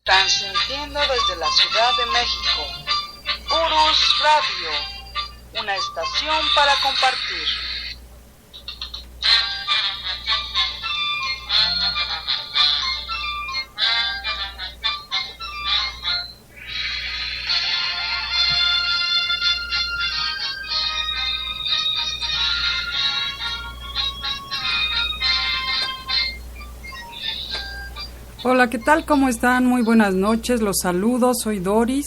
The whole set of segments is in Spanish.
Transmitiendo desde la Ciudad de México, Urus Radio, una estación para compartir. Hola, ¿qué tal? ¿Cómo están? Muy buenas noches, los saludo, soy Doris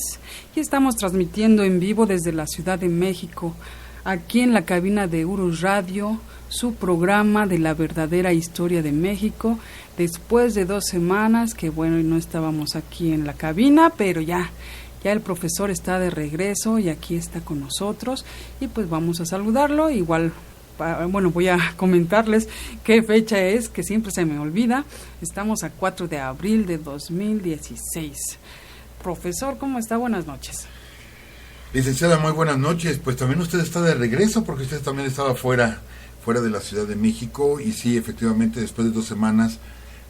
y estamos transmitiendo en vivo desde la Ciudad de México, aquí en la cabina de Urus Radio, su programa de la verdadera historia de México, después de 2 semanas que bueno, no estábamos aquí en la cabina, pero ya el profesor está de regreso y aquí está con nosotros y pues vamos a saludarlo, igual. Bueno, voy a comentarles qué fecha es, que siempre se me olvida. Estamos a 4 de abril de 2016. Profesor, ¿cómo está? Buenas noches. Licenciada, muy buenas noches. Pues también usted está de regreso, porque usted también estaba fuera de la Ciudad de México. Y sí, efectivamente, después de 2 semanas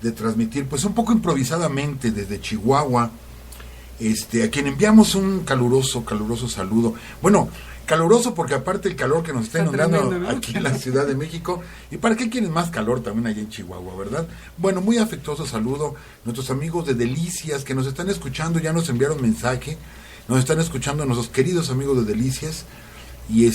de transmitir, pues un poco improvisadamente desde Chihuahua, a quien enviamos un caluroso saludo. Bueno, caluroso porque aparte el calor que nos está inundando tremendo, ¿no? Aquí en la Ciudad de México, y para qué quieren más calor también allá en Chihuahua, ¿verdad? Bueno, muy afectuoso saludo, nuestros amigos de Delicias que nos están escuchando, ya nos enviaron mensaje, nos están escuchando nuestros queridos amigos de Delicias, y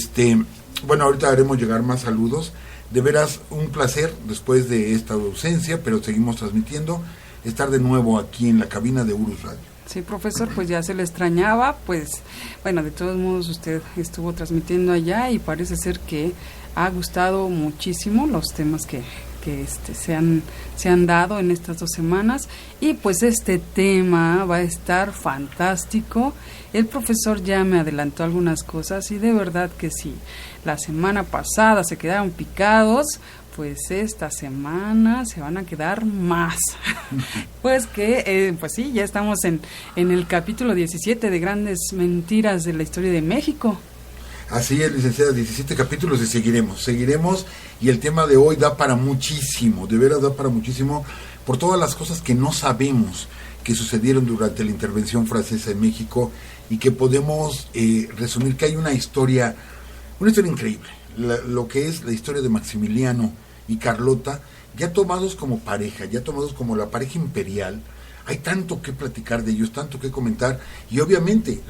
bueno, ahorita haremos llegar más saludos, de veras un placer después de esta ausencia, pero seguimos transmitiendo, estar de nuevo aquí en la cabina de Urus Radio. Sí, profesor, pues ya se le extrañaba, pues bueno, de todos modos usted estuvo transmitiendo allá y parece ser que ha gustado muchísimo los temas que se han dado en estas 2 semanas y pues este tema va a estar fantástico. El profesor ya me adelantó algunas cosas y de verdad que sí, la semana pasada se quedaron picados, pues esta semana se van a quedar más. Pues sí, ya estamos en el capítulo 17 de Grandes Mentiras de la Historia de México. Así es, licenciada, 17 capítulos y seguiremos, y el tema de hoy da para muchísimo, de veras da para muchísimo, por todas las cosas que no sabemos que sucedieron durante la intervención francesa en México, y que podemos resumir que hay una historia increíble. Lo que es la historia de Maximiliano y Carlota, ya tomados como pareja, ya tomados como la pareja imperial, hay tanto que platicar de ellos, tanto que comentar, y obviamente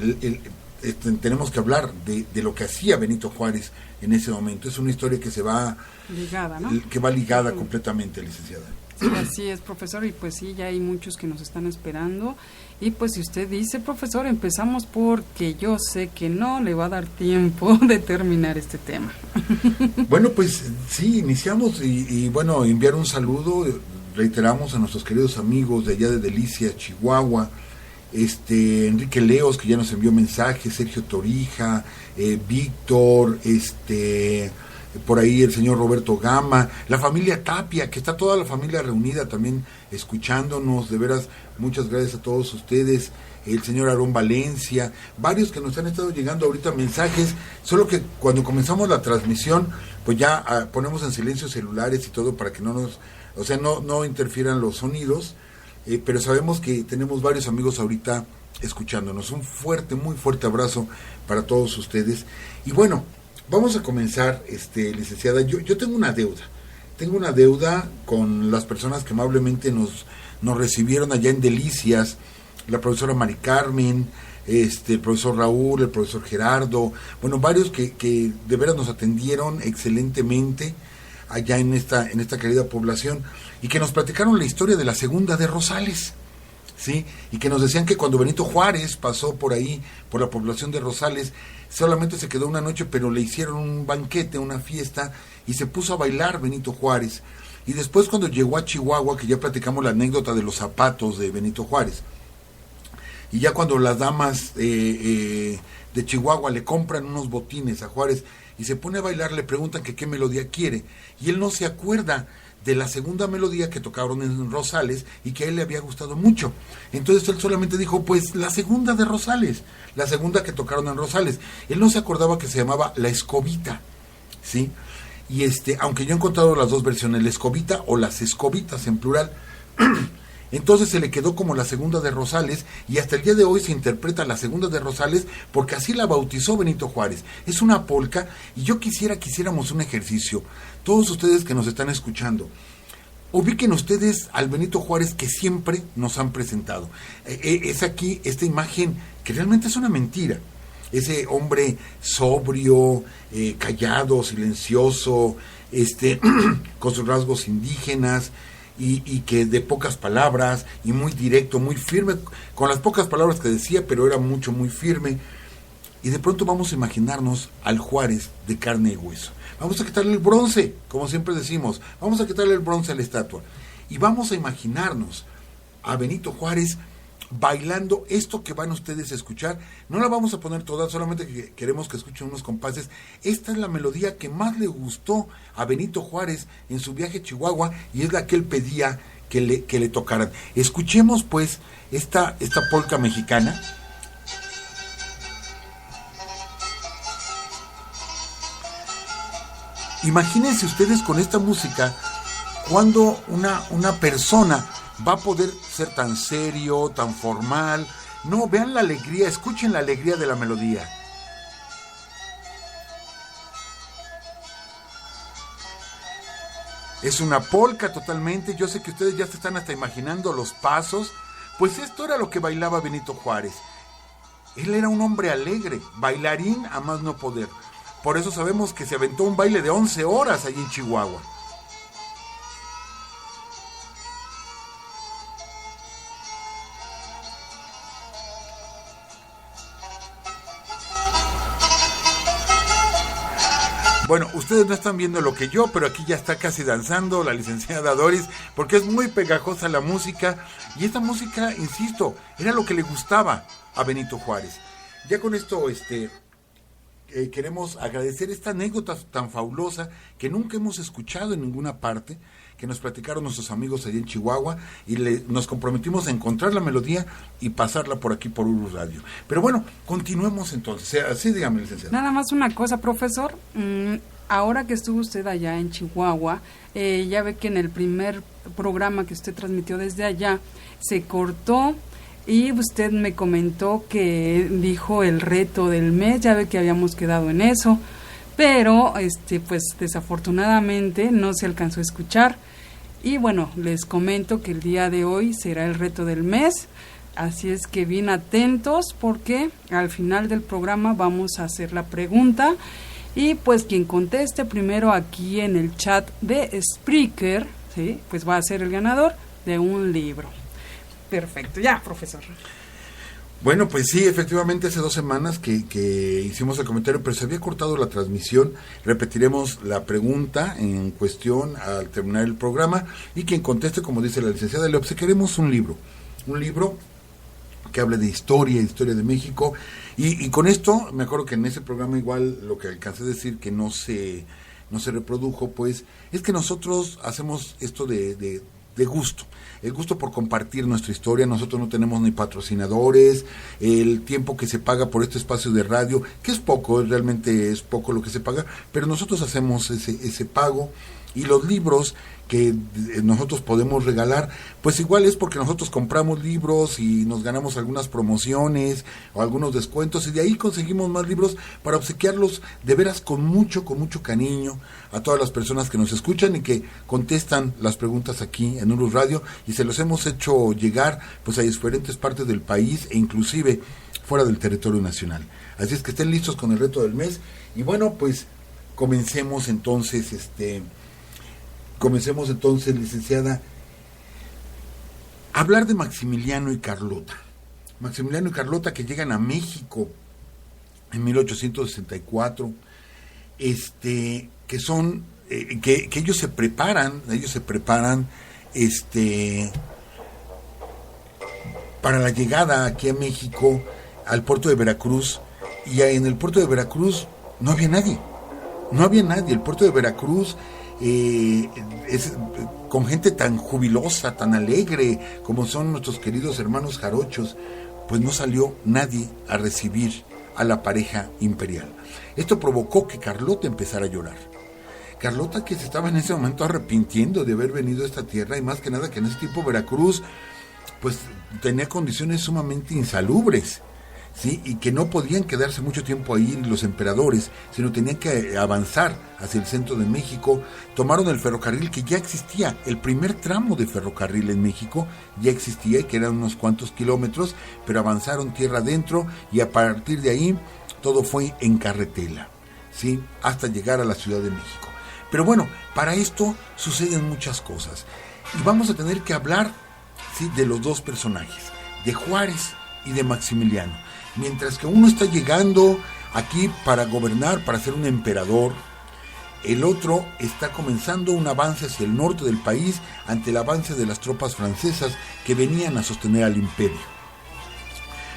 tenemos que hablar de lo que hacía Benito Juárez en ese momento. Es una historia que se va ligada, ¿no? Que va ligada completamente, licenciada. Sí, así es, profesor, y pues sí, ya hay muchos que nos están esperando, y pues si usted dice, profesor, empezamos porque yo sé que no le va a dar tiempo de terminar este tema. Bueno, pues sí, iniciamos, y bueno, enviar un saludo, reiteramos a nuestros queridos amigos de allá de Delicias, Chihuahua, Enrique Leos, que ya nos envió mensajes, Sergio Torija, Víctor, por ahí el señor Roberto Gama, la familia Tapia, que está toda la familia reunida también escuchándonos, de veras, muchas gracias a todos ustedes, el señor Aarón Valencia, varios que nos han estado llegando ahorita mensajes, solo que cuando comenzamos la transmisión, pues ya ponemos en silencio celulares y todo para que no interfieran los sonidos, pero sabemos que tenemos varios amigos ahorita escuchándonos. Un muy fuerte abrazo para todos ustedes, y bueno, vamos a comenzar, licenciada. Yo tengo una deuda con las personas que amablemente nos recibieron allá en Delicias, la profesora Mari Carmen, el profesor Raúl, el profesor Gerardo, bueno, varios que de veras nos atendieron excelentemente allá en esta querida población, y que nos platicaron la historia de la Segunda de Rosales, ¿sí? Y que nos decían que cuando Benito Juárez pasó por ahí, por la población de Rosales, solamente se quedó una noche, pero le hicieron un banquete, una fiesta, y se puso a bailar Benito Juárez. Y después, cuando llegó a Chihuahua, que ya platicamos la anécdota de los zapatos de Benito Juárez, y ya cuando las damas de Chihuahua le compran unos botines a Juárez y se pone a bailar, le preguntan que qué melodía quiere, y él no se acuerda de la segunda melodía que tocaron en Rosales y que a él le había gustado mucho. Entonces él solamente dijo, pues la segunda de Rosales, la segunda que tocaron en Rosales. Él no se acordaba que se llamaba La Escobita, ¿sí? Y aunque yo he encontrado las dos versiones, La Escobita o Las Escobitas en plural. Entonces se le quedó como la Segunda de Rosales, y hasta el día de hoy se interpreta la Segunda de Rosales porque así la bautizó Benito Juárez. Es una polca, y yo quisiéramos un ejercicio. Todos ustedes que nos están escuchando, ubiquen ustedes al Benito Juárez que siempre nos han presentado. Es aquí esta imagen que realmente es una mentira. Ese hombre sobrio, callado, silencioso, con sus rasgos indígenas, y que de pocas palabras, y muy directo, muy firme, con las pocas palabras que decía, pero era muy firme. Y de pronto vamos a imaginarnos al Juárez de carne y hueso. Vamos a quitarle el bronce, como siempre decimos, vamos a quitarle el bronce a la estatua. Y vamos a imaginarnos a Benito Juárez bailando esto que van ustedes a escuchar. No la vamos a poner toda, solamente queremos que escuchen unos compases. Esta es la melodía que más le gustó a Benito Juárez en su viaje a Chihuahua, y es la que él pedía que le tocaran. Escuchemos pues esta polca mexicana. Imagínense ustedes con esta música cuando una persona va a poder ser tan serio, tan formal. No, vean la alegría, escuchen la alegría de la melodía. Es una polca totalmente. Yo sé que ustedes ya se están hasta imaginando los pasos. Pues esto era lo que bailaba Benito Juárez. Él era un hombre alegre, bailarín a más no poder. Por eso sabemos que se aventó un baile de 11 horas allí en Chihuahua. Bueno, ustedes no están viendo lo que yo, pero aquí ya está casi danzando la licenciada Doris, porque es muy pegajosa la música, y esta música, insisto, era lo que le gustaba a Benito Juárez. Ya con esto, queremos agradecer esta anécdota tan fabulosa que nunca hemos escuchado en ninguna parte, que nos platicaron nuestros amigos allá en Chihuahua, y nos comprometimos a encontrar la melodía y pasarla por aquí por Urus Radio. Pero bueno, continuemos entonces. Así, dígame, licenciado. Nada más una cosa, profesor. Ahora que estuvo usted allá en Chihuahua, ya ve que en el primer programa que usted transmitió desde allá se cortó. Y usted me comentó que dijo el reto del mes, ya ve que habíamos quedado en eso, pero pues desafortunadamente no se alcanzó a escuchar. Y bueno, les comento que el día de hoy será el reto del mes, así es que bien atentos, porque al final del programa vamos a hacer la pregunta, y pues quien conteste primero aquí en el chat de Spreaker, ¿sí?, pues va a ser el ganador de un libro. Perfecto, ya, profesor. Bueno, pues sí, efectivamente hace 2 semanas que hicimos el comentario, pero se había cortado la transmisión. Repetiremos la pregunta en cuestión al terminar el programa, y quien conteste, como dice la licenciada, le obsequiaremos un libro que hable de historia de México, y con esto, me acuerdo que en ese programa igual lo que alcancé a decir que no se reprodujo, pues es que nosotros hacemos esto de gusto, el gusto por compartir nuestra historia. Nosotros no tenemos ni patrocinadores, el tiempo que se paga por este espacio de radio, que es poco, realmente es poco lo que se paga, pero nosotros hacemos ese pago, y los libros que nosotros podemos regalar, pues igual es porque nosotros compramos libros y nos ganamos algunas promociones o algunos descuentos, y de ahí conseguimos más libros para obsequiarlos de veras con mucho cariño a todas las personas que nos escuchan y que contestan las preguntas aquí en Urus Radio, y se los hemos hecho llegar pues a diferentes partes del país e inclusive fuera del territorio nacional. Así es que estén listos con el reto del mes, y bueno, pues comencemos entonces, licenciada, a hablar de Maximiliano y Carlota. Maximiliano y Carlota, que llegan a México en 1864, que son, que ellos se preparan para la llegada aquí a México, al puerto de Veracruz, y en el puerto de Veracruz no había nadie. El puerto de Veracruz es con gente tan jubilosa, tan alegre como son nuestros queridos hermanos jarochos, pues no salió nadie a recibir a la pareja imperial. Esto provocó que Carlota empezara a llorar. Carlota, que se estaba en ese momento arrepintiendo de haber venido a esta tierra, y más que nada que en ese tiempo Veracruz pues tenía condiciones sumamente insalubres, ¿sí? Y que no podían quedarse mucho tiempo ahí los emperadores, sino tenían que avanzar hacia el centro de México. Tomaron el ferrocarril que ya existía, el primer tramo de ferrocarril en México ya existía, y que eran unos cuantos kilómetros, pero avanzaron tierra adentro, y a partir de ahí todo fue en carretela, ¿sí? Hasta llegar a la Ciudad de México. Pero bueno, para esto suceden muchas cosas, y vamos a tener que hablar, ¿sí?, de los dos personajes, de Juárez y de Maximiliano. Mientras que uno está llegando aquí para gobernar, para ser un emperador, el otro está comenzando un avance hacia el norte del país ante el avance de las tropas francesas que venían a sostener al imperio.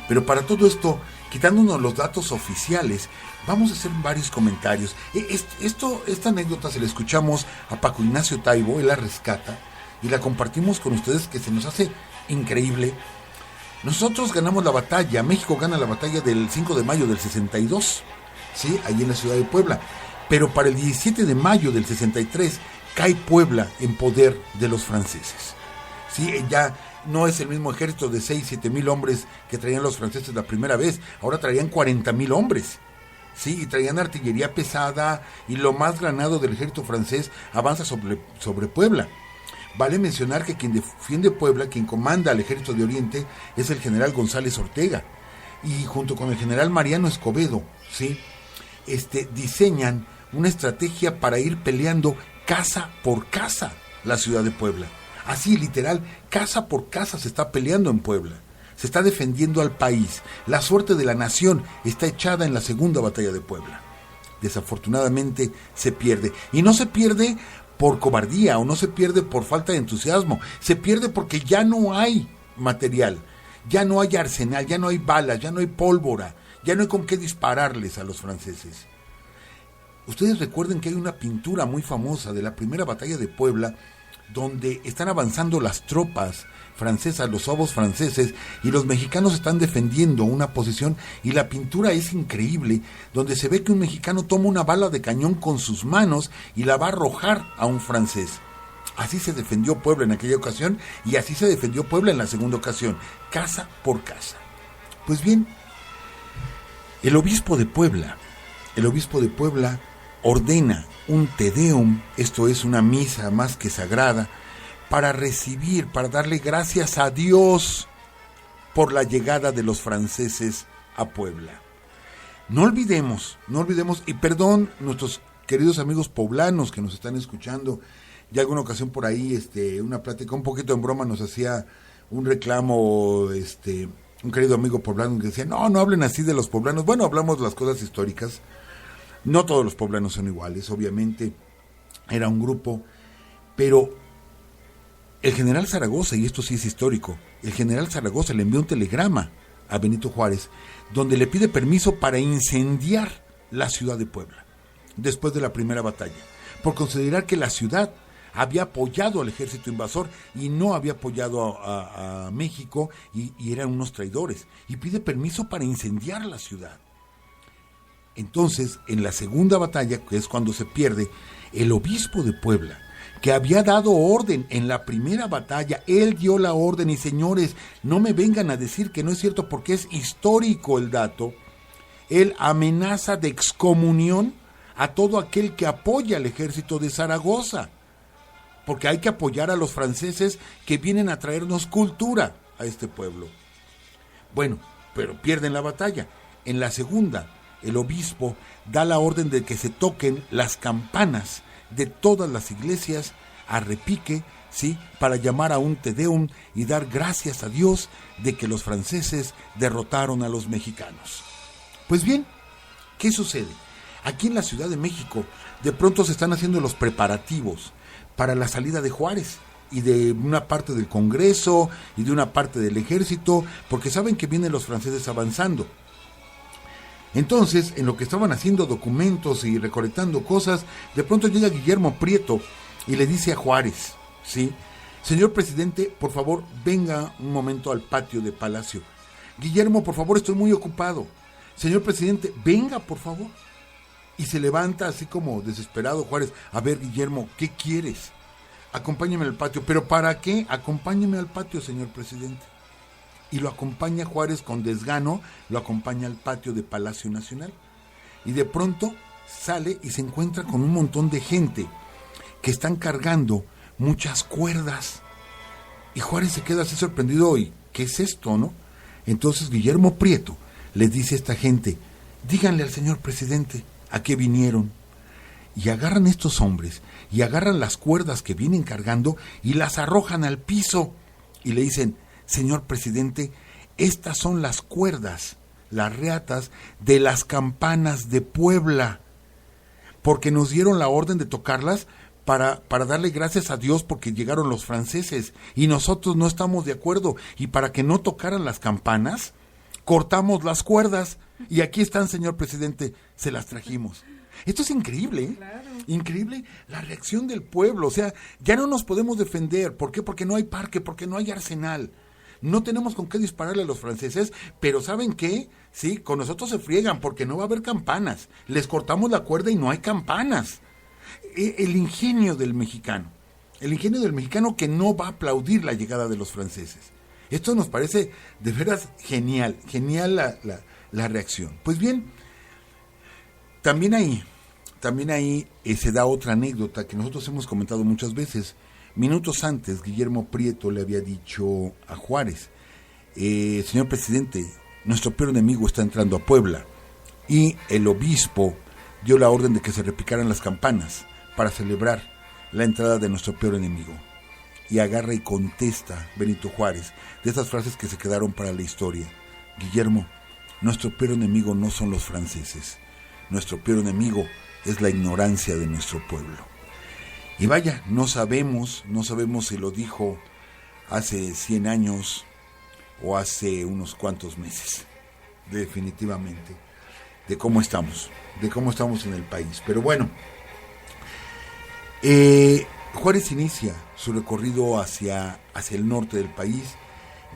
Pero para todo esto, quitándonos los datos oficiales, vamos a hacer varios comentarios. Esta anécdota se la escuchamos a Paco Ignacio Taibo, él la rescata y la compartimos con ustedes, que se nos hace increíble. Nosotros ganamos la batalla, México gana la batalla del 5 de mayo del 62, ¿sí?, allí en la ciudad de Puebla. Pero para el 17 de mayo del 63 cae Puebla en poder de los franceses. ¿Sí? Ya no es el mismo ejército de 6-7 mil hombres que traían los franceses la primera vez, ahora traían 40 mil hombres. Sí, y traían artillería pesada, y lo más granado del ejército francés avanza sobre Puebla. Vale mencionar que quien defiende Puebla, quien comanda al ejército de Oriente, es el general González Ortega, y junto con el general Mariano Escobedo, ¿sí?, diseñan una estrategia para ir peleando casa por casa la ciudad de Puebla. Así, literal, casa por casa se está peleando en Puebla. Se está defendiendo al país. La suerte de la nación está echada en la segunda batalla de Puebla. Desafortunadamente se pierde. Y no se pierde por cobardía, o no se pierde por falta de entusiasmo, se pierde porque ya no hay material, ya no hay arsenal, ya no hay balas, ya no hay pólvora, ya no hay con qué dispararles a los franceses. Ustedes recuerden que hay una pintura muy famosa de la primera batalla de Puebla, donde están avanzando las tropas francesas, los obos franceses, y los mexicanos están defendiendo una posición, y la pintura es increíble, donde se ve que un mexicano toma una bala de cañón con sus manos y la va a arrojar a un francés. Así se defendió Puebla en aquella ocasión, y así se defendió Puebla en la segunda ocasión, casa por casa. Pues bien, el obispo de Puebla ordena un Te Deum, esto es una misa más que sagrada, para recibir, para darle gracias a Dios por la llegada de los franceses a Puebla. No olvidemos, y perdón nuestros queridos amigos poblanos que nos están escuchando, ya alguna ocasión por ahí, una plática un poquito en broma nos hacía un reclamo, un querido amigo poblano que decía, no hablen así de los poblanos. Bueno, hablamos de las cosas históricas. No todos los poblanos son iguales, obviamente era un grupo, pero el general Zaragoza, y esto sí es histórico, el general Zaragoza le envió un telegrama a Benito Juárez, donde le pide permiso para incendiar la ciudad de Puebla, después de la primera batalla, por considerar que la ciudad había apoyado al ejército invasor y no había apoyado a México, y eran unos traidores, y pide permiso para incendiar la ciudad. Entonces, en la segunda batalla, que es cuando se pierde, el obispo de Puebla, que había dado orden en la primera batalla, él dio la orden, y señores, no me vengan a decir que no es cierto porque es histórico el dato, él amenaza de excomunión a todo aquel que apoya al ejército de Zaragoza, porque hay que apoyar a los franceses que vienen a traernos cultura a este pueblo. Bueno, pero pierden la batalla. En la segunda, el obispo da la orden de que se toquen las campanas de todas las iglesias a repique, ¿sí?, para llamar a un Te Deum y dar gracias a Dios de que los franceses derrotaron a los mexicanos. Pues bien, ¿qué sucede? Aquí en la Ciudad de México, de pronto se están haciendo los preparativos para la salida de Juárez y de una parte del Congreso y de una parte del ejército, porque saben que vienen los franceses avanzando. Entonces, en lo que estaban haciendo documentos y recolectando cosas, de pronto llega Guillermo Prieto y le dice a Juárez, ¿sí?, señor presidente, por favor, venga un momento al patio de Palacio. Guillermo, por favor, estoy muy ocupado. Señor presidente, venga, por favor. Y se levanta así como desesperado Juárez. A ver, Guillermo, ¿qué quieres? Acompáñeme al patio. ¿Pero para qué? Acompáñeme al patio, señor presidente. y lo acompaña Juárez con desgano, lo acompaña al patio de Palacio Nacional. Y de pronto sale y se encuentra con un montón de gente que están cargando muchas cuerdas. Y Juárez se queda así sorprendido, ¿y qué es esto, no? Entonces Guillermo Prieto les dice a esta gente, díganle al señor presidente a qué vinieron. Y agarran estos hombres, y agarran las cuerdas que vienen cargando, y las arrojan al piso, y le dicen, señor presidente, estas son las cuerdas, las reatas de las campanas de Puebla, porque nos dieron la orden de tocarlas para darle gracias a Dios porque llegaron los franceses, y nosotros no estamos de acuerdo, y para que no tocaran las campanas, cortamos las cuerdas, y aquí están, señor presidente, se las trajimos. Esto es increíble, ¿eh? Claro. Increíble la reacción del pueblo. O sea, ya no nos podemos defender. ¿Por qué? Porque no hay parque, porque no hay arsenal. No tenemos con qué dispararle a los franceses, pero ¿saben qué? Sí, con nosotros se friegan porque no va a haber campanas. Les cortamos la cuerda y no hay campanas. El ingenio del mexicano que no va a aplaudir la llegada de los franceses. Esto nos parece de veras genial la reacción. Pues bien, también ahí se da otra anécdota que nosotros hemos comentado muchas veces. Minutos antes, Guillermo Prieto le había dicho a Juárez, señor presidente, nuestro peor enemigo está entrando a Puebla, y el obispo dio la orden de que se repicaran las campanas para celebrar la entrada de nuestro peor enemigo. Y agarra y contesta Benito Juárez, de esas frases que se quedaron para la historia, Guillermo, nuestro peor enemigo no son los franceses, nuestro peor enemigo es la ignorancia de nuestro pueblo. Y vaya, no sabemos si lo dijo hace 100 años o hace unos cuantos meses, definitivamente, de cómo estamos en el país. Pero bueno, Juárez inicia su recorrido hacia el norte del país,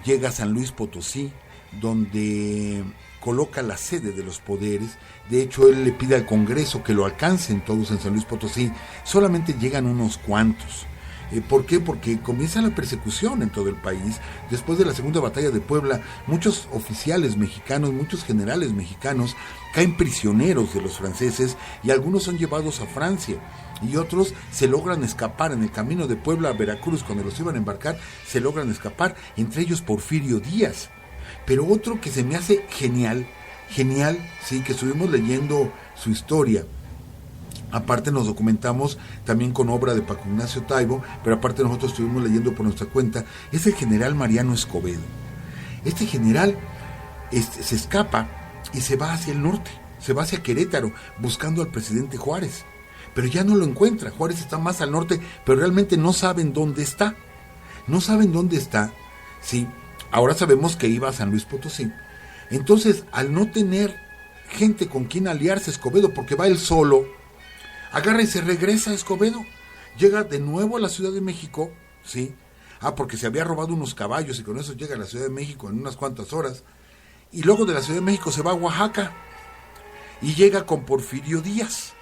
llega a San Luis Potosí, donde coloca la sede de los poderes. De hecho, él le pide al Congreso que lo alcancen todos en San Luis Potosí. Solamente llegan unos cuantos. ¿Por qué? Porque comienza la persecución en todo el país. Después de la Segunda Batalla de Puebla, muchos oficiales mexicanos, muchos generales mexicanos caen prisioneros de los franceses y algunos son llevados a Francia. Y otros se logran escapar en el camino de Puebla a Veracruz. Cuando los iban a embarcar, se logran escapar, entre ellos Porfirio Díaz. Pero otro que se me hace genial, sí, que estuvimos leyendo su historia. Aparte nos documentamos también con obra de Paco Ignacio Taibo, pero aparte nosotros estuvimos leyendo por nuestra cuenta, es el general Mariano Escobedo. Este general se escapa y se va hacia el norte, se va hacia Querétaro, buscando al presidente Juárez. Pero ya no lo encuentra, Juárez está más al norte, pero realmente no saben dónde está. Sí. Ahora sabemos que iba a San Luis Potosí. Entonces, al no tener gente con quien aliarse Escobedo, porque va él solo, agarra y se regresa a Escobedo. Llega de nuevo a la Ciudad de México, ¿sí? Porque se había robado unos caballos y con eso llega a la Ciudad de México en unas cuantas horas. Y luego de la Ciudad de México se va a Oaxaca y llega con Porfirio Díaz,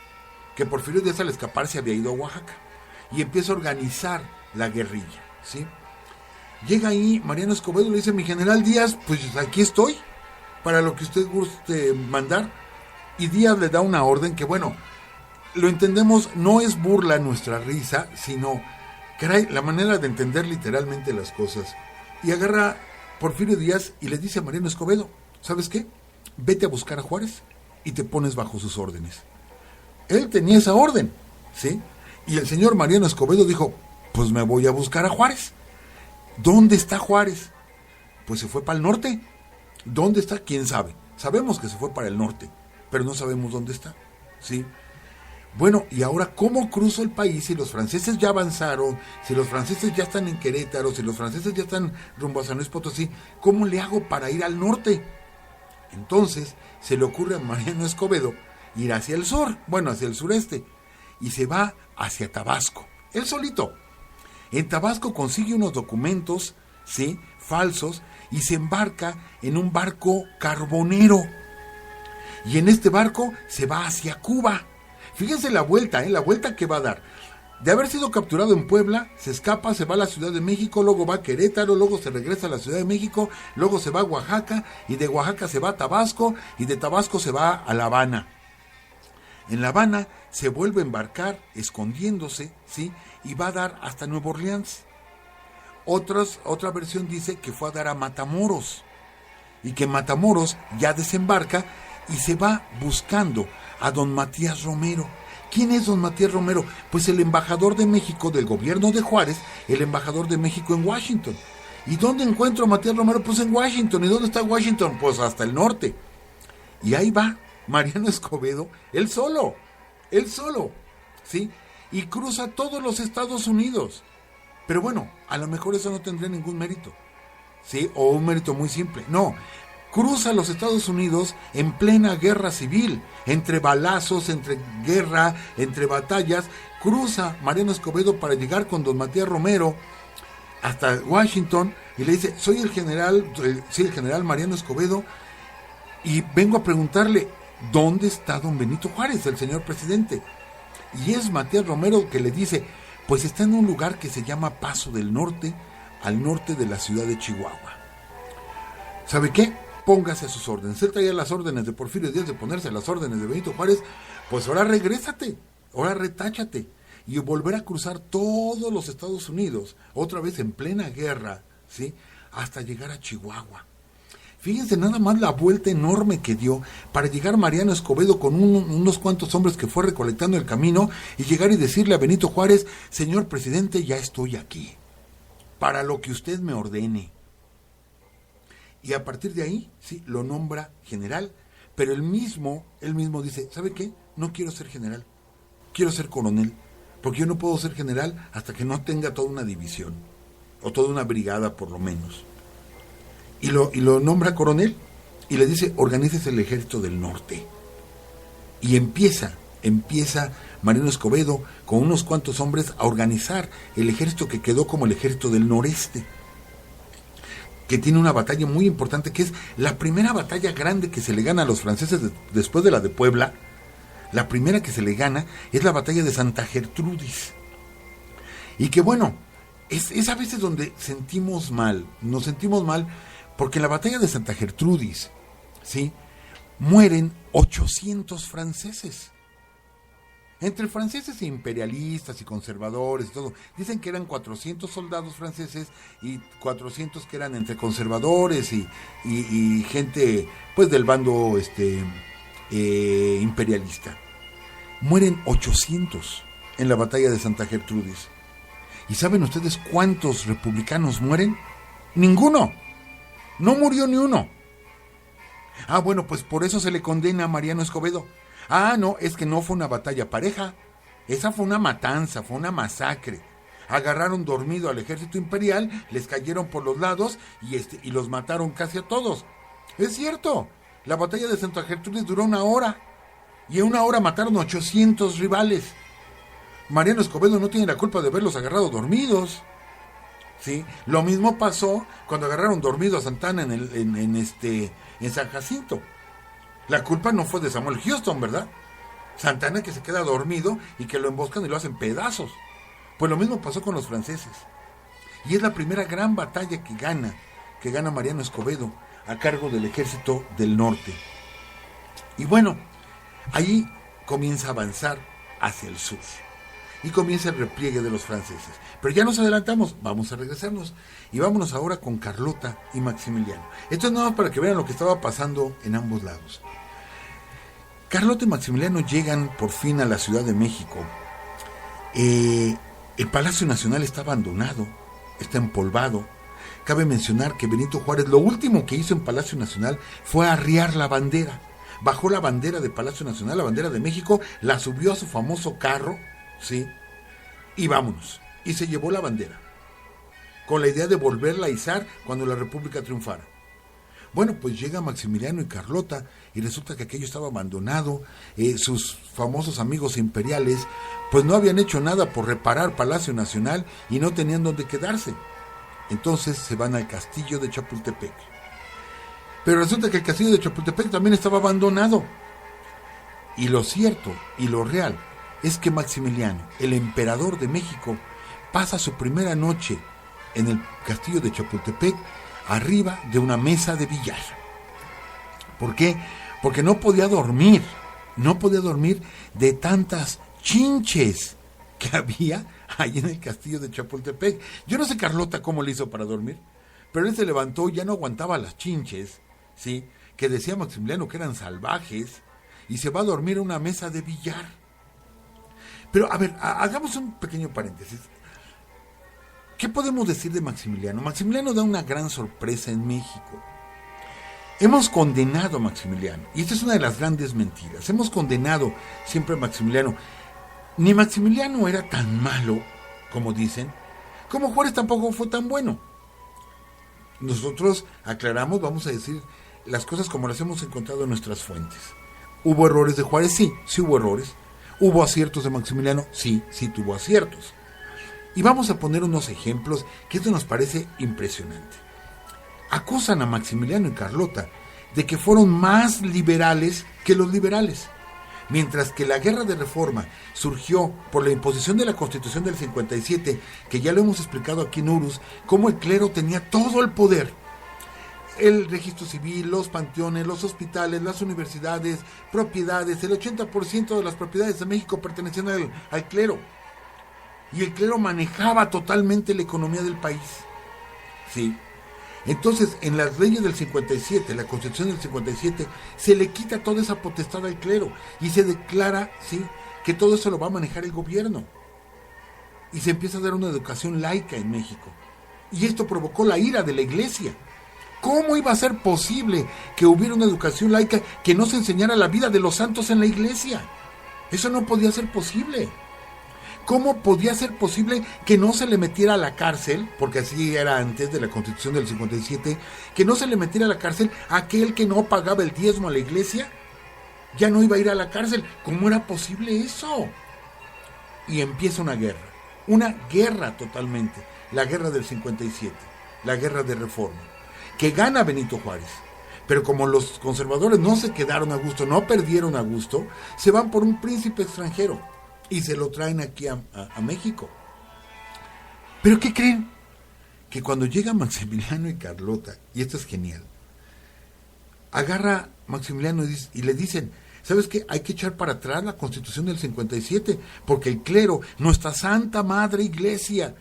que Porfirio Díaz al escapar se había ido a Oaxaca. Y empieza a organizar la guerrilla, ¿sí? Llega ahí Mariano Escobedo, le dice, mi general Díaz, pues aquí estoy, para lo que usted guste mandar. Y Díaz le da una orden que, bueno, lo entendemos, no es burla nuestra risa, sino caray, la manera de entender literalmente las cosas. Y agarra Porfirio Díaz y le dice a Mariano Escobedo, ¿sabes qué? Vete a buscar a Juárez y te pones bajo sus órdenes. Él tenía esa orden, ¿sí? Y el señor Mariano Escobedo dijo, pues me voy a buscar a Juárez. ¿Dónde está Juárez? Pues se fue para el norte. ¿Dónde está? ¿Quién sabe? Sabemos que se fue para el norte, pero no sabemos dónde está, ¿sí? Bueno, y ahora, ¿cómo cruzo el país si los franceses ya avanzaron, si los franceses ya están en Querétaro, si los franceses ya están rumbo a San Luis Potosí? ¿Cómo le hago para ir al norte? Entonces, se le ocurre a Mariano Escobedo ir hacia el sur, bueno, hacia el sureste, y se va hacia Tabasco, él solito. En Tabasco consigue unos documentos, ¿sí?, falsos, y se embarca en un barco carbonero. Y en este barco se va hacia Cuba. Fíjense la vuelta que va a dar. De haber sido capturado en Puebla, se escapa, se va a la Ciudad de México, luego va a Querétaro, luego se regresa a la Ciudad de México, luego se va a Oaxaca, y de Oaxaca se va a Tabasco, y de Tabasco se va a La Habana. En La Habana se vuelve a embarcar, escondiéndose, ¿sí? Y va a dar hasta Nueva Orleans. Otra versión dice que fue a dar a Matamoros, y que en Matamoros ya desembarca y se va buscando a don Matías Romero. ¿Quién es don Matías Romero? Pues el embajador de México del gobierno de Juárez, el embajador de México en Washington. ¿Y dónde encuentro a Matías Romero? Pues en Washington. ¿Y dónde está Washington? Pues hasta el norte. Y ahí va Mariano Escobedo, él solo, ¿sí? Y cruza todos los Estados Unidos. Pero bueno, a lo mejor eso no tendría ningún mérito, ¿sí? O un mérito muy simple. No, cruza los Estados Unidos en plena guerra civil, entre balazos, entre guerra, entre batallas. Cruza Mariano Escobedo para llegar con don Matías Romero hasta Washington y le dice, soy el general Mariano Escobedo, y vengo a preguntarle, ¿dónde está don Benito Juárez, el señor presidente? Y es Matías Romero que le dice, pues está en un lugar que se llama Paso del Norte, al norte de la ciudad de Chihuahua. ¿Sabe qué? Póngase a sus órdenes. Él traía las órdenes de Porfirio Díaz de ponerse a las órdenes de Benito Juárez. Pues ahora regrésate, ahora retáchate, y volver a cruzar todos los Estados Unidos, otra vez en plena guerra, ¿sí? Hasta llegar a Chihuahua. Fíjense nada más la vuelta enorme que dio para llegar Mariano Escobedo con unos cuantos hombres que fue recolectando el camino, y llegar y decirle a Benito Juárez, señor presidente, ya estoy aquí, para lo que usted me ordene. Y a partir de ahí, sí, lo nombra general, pero él mismo dice, ¿sabe qué? No quiero ser general, quiero ser coronel, porque yo no puedo ser general hasta que no tenga toda una división, o toda una brigada por lo menos. Y lo nombra coronel, y le dice, organícese el ejército del norte. Y empieza Mariano Escobedo con unos cuantos hombres a organizar el ejército que quedó como el ejército del noreste, que tiene una batalla muy importante, que es la primera batalla grande que se le gana a los franceses después de la de Puebla. La primera que se le gana es la batalla de Santa Gertrudis. Y que bueno, es a veces donde nos sentimos mal, porque en la batalla de Santa Gertrudis, ¿sí?, mueren 800 franceses. Entre franceses e imperialistas y conservadores y todo. Dicen que eran 400 soldados franceses y 400 que eran entre conservadores y gente pues del bando imperialista. Mueren 800 en la batalla de Santa Gertrudis. ¿Y saben ustedes cuántos republicanos mueren? Ninguno. No murió ni uno. Ah, bueno, pues por eso se le condena a Mariano Escobedo. Ah, no, es que no fue una batalla pareja. Esa fue una matanza, fue una masacre. Agarraron dormido al ejército imperial, les cayeron por los lados y los mataron casi a todos. Es cierto, la batalla de Santa Gertrudis duró 1 hora. Y en 1 hora mataron 800 rivales. Mariano Escobedo no tiene la culpa de haberlos agarrado dormidos. ¿Sí? Lo mismo pasó cuando agarraron dormido a Santana en San Jacinto. La culpa no fue de Samuel Houston, ¿verdad? Santana que se queda dormido y que lo emboscan y lo hacen pedazos. Pues lo mismo pasó con los franceses. Y es la primera gran batalla que gana Mariano Escobedo a cargo del ejército del norte. Y bueno, ahí comienza a avanzar hacia el sur. Y comienza el repliegue de los franceses. Pero ya nos adelantamos, vamos a regresarnos. Y vámonos ahora con Carlota y Maximiliano. Esto es nada más para que vean lo que estaba pasando en ambos lados. Carlota y Maximiliano llegan por fin a la Ciudad de México. El Palacio Nacional está abandonado, está empolvado. Cabe mencionar que Benito Juárez lo último que hizo en Palacio Nacional fue arriar la bandera. Bajó la bandera de Palacio Nacional, la bandera de México, la subió a su famoso carro, ¿sí? Y vámonos. Y se llevó la bandera, con la idea de volverla a izar cuando la República triunfara. Bueno, pues llega Maximiliano y Carlota y resulta que aquello estaba abandonado. Sus famosos amigos imperiales pues no habían hecho nada por reparar Palacio Nacional y no tenían dónde quedarse. Entonces se van al castillo de Chapultepec. Pero resulta que el castillo de Chapultepec también estaba abandonado. Y lo cierto y lo real es que Maximiliano, el emperador de México, pasa su primera noche en el castillo de Chapultepec arriba de una mesa de billar. ¿Por qué? Porque no podía dormir de tantas chinches que había ahí en el castillo de Chapultepec. Yo no sé, Carlota, cómo le hizo para dormir, pero él se levantó y ya no aguantaba las chinches, ¿sí?, que decía Maximiliano que eran salvajes, y se va a dormir en una mesa de billar. Pero, a ver, hagamos un pequeño paréntesis. ¿Qué podemos decir de Maximiliano? Maximiliano da una gran sorpresa en México. Hemos condenado a Maximiliano, y esta es una de las grandes mentiras. Hemos condenado siempre a Maximiliano. Ni Maximiliano era tan malo, como dicen, como Juárez tampoco fue tan bueno. Nosotros aclaramos, vamos a decir las cosas como las hemos encontrado en nuestras fuentes. ¿Hubo errores de Juárez? Sí hubo errores. ¿Hubo aciertos de Maximiliano? Sí tuvo aciertos. Y vamos a poner unos ejemplos que esto nos parece impresionante. Acusan a Maximiliano y Carlota de que fueron más liberales que los liberales. Mientras que la guerra de reforma surgió por la imposición de la Constitución del 57, que ya lo hemos explicado aquí en Urus, cómo el clero tenía todo el poder. El registro civil, los panteones, los hospitales, las universidades, propiedades, el 80% de las propiedades de México pertenecían al clero. Y el clero manejaba totalmente la economía del país. Sí. Entonces, en las leyes del 57, la Constitución del 57, se le quita toda esa potestad al clero y se declara, sí, que todo eso lo va a manejar el gobierno. Y se empieza a dar una educación laica en México. Y esto provocó la ira de la Iglesia. ¿Cómo iba a ser posible que hubiera una educación laica que no se enseñara la vida de los santos en la Iglesia? Eso no podía ser posible. ¿Cómo podía ser posible que no se le metiera a la cárcel, porque así era antes de la Constitución del 57, que no se le metiera a la cárcel a aquel que no pagaba el diezmo a la Iglesia? Ya no iba a ir a la cárcel. ¿Cómo era posible eso? Y empieza una guerra totalmente, la guerra del 57, la guerra de reforma, que gana Benito Juárez. Pero como los conservadores no se quedaron a gusto, no perdieron a gusto, se van por un príncipe extranjero y se lo traen aquí a México. ¿Pero qué creen? Que cuando llega Maximiliano y Carlota, y esto es genial, agarra Maximiliano y le dicen, ¿sabes qué? Hay que echar para atrás la Constitución del 57, porque el clero, nuestra Santa Madre Iglesia,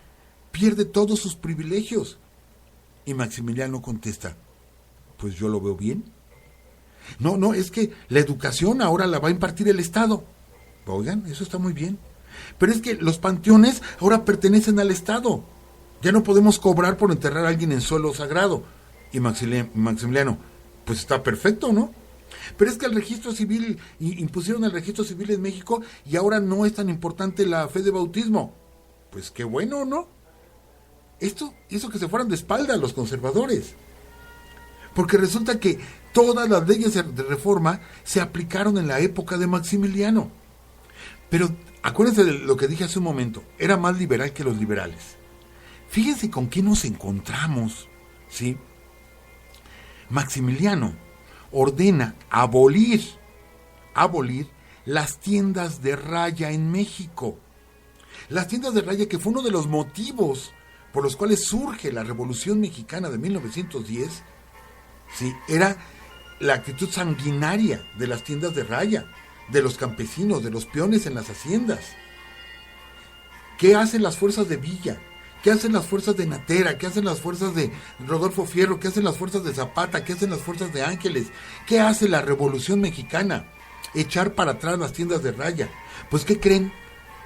pierde todos sus privilegios. Y Maximiliano contesta, pues yo lo veo bien. No, es que la educación ahora la va a impartir el Estado. Oigan, eso está muy bien. Pero es que los panteones ahora pertenecen al Estado. Ya no podemos cobrar por enterrar a alguien en suelo sagrado. Y Maximiliano, pues está perfecto, ¿no? Pero es que el registro civil, impusieron el registro civil en México y ahora no es tan importante la fe de bautismo. Pues qué bueno, ¿no? Esto hizo que se fueran de espalda los conservadores. Porque resulta que todas las leyes de reforma se aplicaron en la época de Maximiliano. Pero acuérdense de lo que dije hace un momento, era más liberal que los liberales. Fíjense con qué nos encontramos, ¿sí? Maximiliano ordena abolir las tiendas de raya en México. Las tiendas de raya, que fue uno de los motivos por los cuales surge la Revolución Mexicana de 1910, ¿sí? Era la actitud sanguinaria de las tiendas de raya, de los campesinos, de los peones en las haciendas. ¿Qué hacen las fuerzas de Villa? ¿Qué hacen las fuerzas de Natera? ¿Qué hacen las fuerzas de Rodolfo Fierro? ¿Qué hacen las fuerzas de Zapata? ¿Qué hacen las fuerzas de Ángeles? ¿Qué hace la Revolución Mexicana? Echar para atrás las tiendas de raya. Pues ¿qué creen?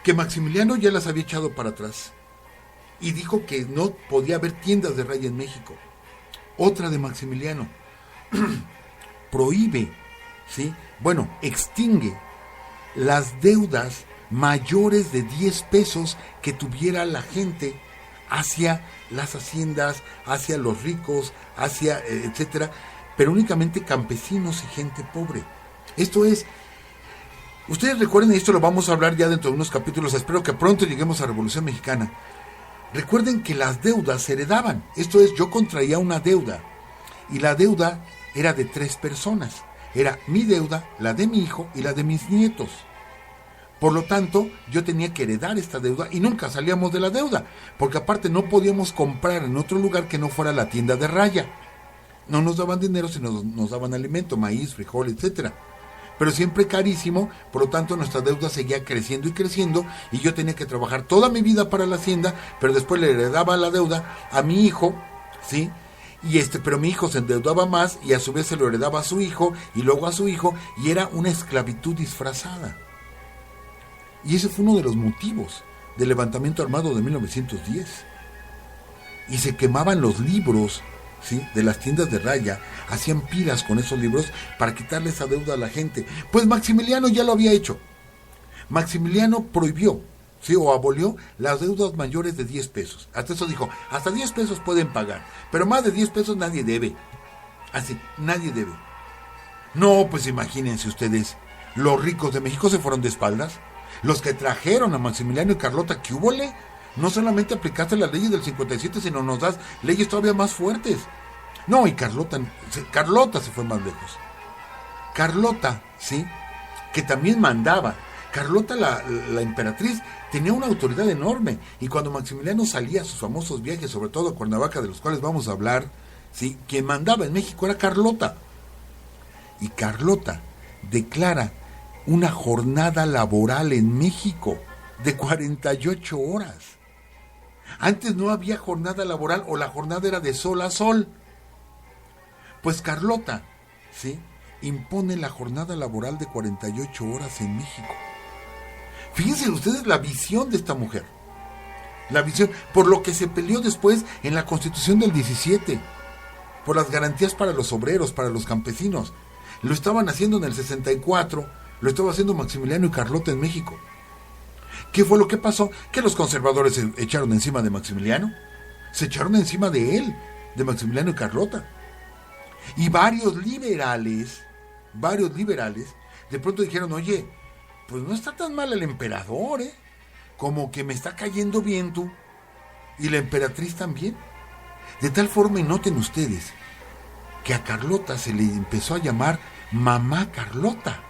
Que Maximiliano ya las había echado para atrás y dijo que no podía haber tiendas de raya en México. Otra de Maximiliano prohíbe, ¿sí? Bueno, extingue las deudas mayores de 10 pesos que tuviera la gente hacia las haciendas, hacia los ricos, hacia etcétera, pero únicamente campesinos y gente pobre. Esto es, ustedes recuerden, y esto lo vamos a hablar ya dentro de unos capítulos, espero que pronto lleguemos a la Revolución Mexicana. Recuerden que las deudas se heredaban. Esto es, yo contraía una deuda y la deuda era de 3 personas. Era mi deuda, la de mi hijo y la de mis nietos. Por lo tanto, yo tenía que heredar esta deuda y nunca salíamos de la deuda, porque aparte no podíamos comprar en otro lugar que no fuera la tienda de raya. No nos daban dinero, sino nos daban alimento, maíz, frijol, etcétera. Pero siempre carísimo, por lo tanto nuestra deuda seguía creciendo y creciendo, y yo tenía que trabajar toda mi vida para la hacienda, pero después le heredaba la deuda a mi hijo, ¿sí? Pero mi hijo se endeudaba más y a su vez se lo heredaba a su hijo y luego a su hijo, y era una esclavitud disfrazada. Y ese fue uno de los motivos del levantamiento armado de 1910. Y se quemaban los libros, ¿sí?, de las tiendas de raya, hacían pilas con esos libros para quitarle esa deuda a la gente. Pues Maximiliano ya lo había hecho. Maximiliano prohibió, ¿sí?, o abolió las deudas mayores de 10 pesos. Hasta eso dijo, hasta 10 pesos pueden pagar, pero más de 10 pesos nadie debe. Así, nadie debe. No, pues imagínense ustedes, los ricos de México se fueron de espaldas. Los que trajeron a Maximiliano y Carlota, ¿qué húbole? No solamente aplicaste las leyes del 57, sino nos das leyes todavía más fuertes. No, y Carlota se fue más lejos. Carlota, ¿sí?, que también mandaba. Carlota, la emperatriz, tenía una autoridad enorme. Y cuando Maximiliano salía a sus famosos viajes, sobre todo a Cuernavaca, de los cuales vamos a hablar, ¿sí?, quien mandaba en México era Carlota. Y Carlota declara una jornada laboral en México de 48 horas. Antes no había jornada laboral, o la jornada era de sol a sol. Pues Carlota, ¿sí?, impone la jornada laboral de 48 horas en México. Fíjense ustedes la visión de esta mujer. La visión, por lo que se peleó después en la Constitución del 17, por las garantías para los obreros, para los campesinos. Lo estaban haciendo en el 64, lo estaba haciendo Maximiliano y Carlota en México. ¿Qué fue lo que pasó? Que los conservadores se echaron encima de Maximiliano. Se echaron encima de él, de Maximiliano y Carlota. Y varios liberales, de pronto dijeron, oye, pues no está tan mal el emperador, ¿eh? Como que me está cayendo bien tú. Y la emperatriz también. De tal forma, y noten ustedes, que a Carlota se le empezó a llamar Mamá Carlota.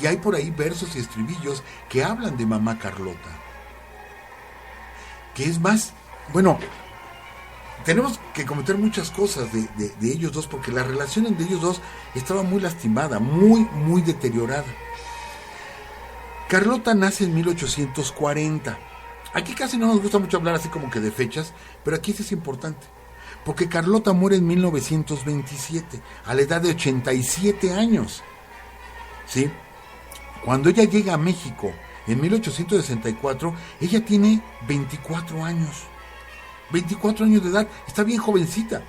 Y hay por ahí versos y estribillos que hablan de Mamá Carlota. Que es más, bueno, tenemos que comentar muchas cosas de ellos dos, porque la relación entre ellos dos estaba muy lastimada, muy deteriorada. Carlota nace en 1840. Aquí casi no nos gusta mucho hablar así como que de fechas, pero aquí sí es importante, porque Carlota muere en 1927, a la edad de 87 años. ¿Sí? Cuando ella llega a México en 1864, ella tiene 24 años. 24 años de edad, está bien jovencita.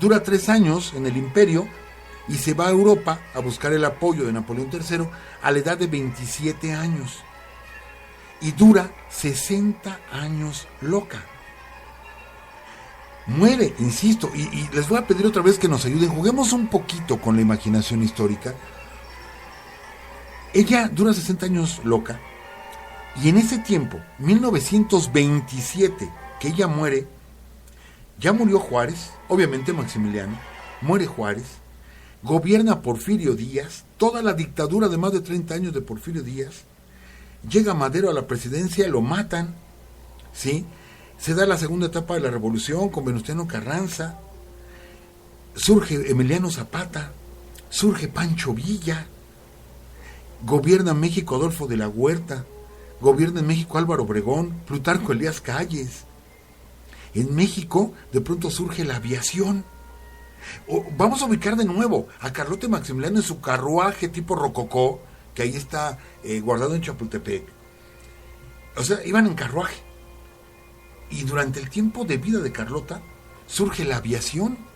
Dura 3 años en el imperio y se va a Europa a buscar el apoyo de Napoleón III a la edad de 27 años. Y dura 60 años loca. Muere, insisto, y les voy a pedir otra vez que nos ayuden, juguemos un poquito con la imaginación histórica. Ella dura 60 años loca, y en ese tiempo, 1927, que ella muere, ya murió Juárez, obviamente Maximiliano, muere Juárez, gobierna Porfirio Díaz, toda la dictadura de más de 30 años de Porfirio Díaz, llega Madero a la presidencia, lo matan, ¿sí? Se da la segunda etapa de la revolución con Venustiano Carranza, surge Emiliano Zapata, surge Pancho Villa, gobierna en México Adolfo de la Huerta, gobierna en México Álvaro Obregón, Plutarco Elías Calles. En México de pronto surge la aviación. Vamos a ubicar de nuevo a Carlota y Maximiliano en su carruaje tipo rococó, que ahí está guardado en Chapultepec. O sea, iban en carruaje. Y durante el tiempo de vida de Carlota surge la aviación.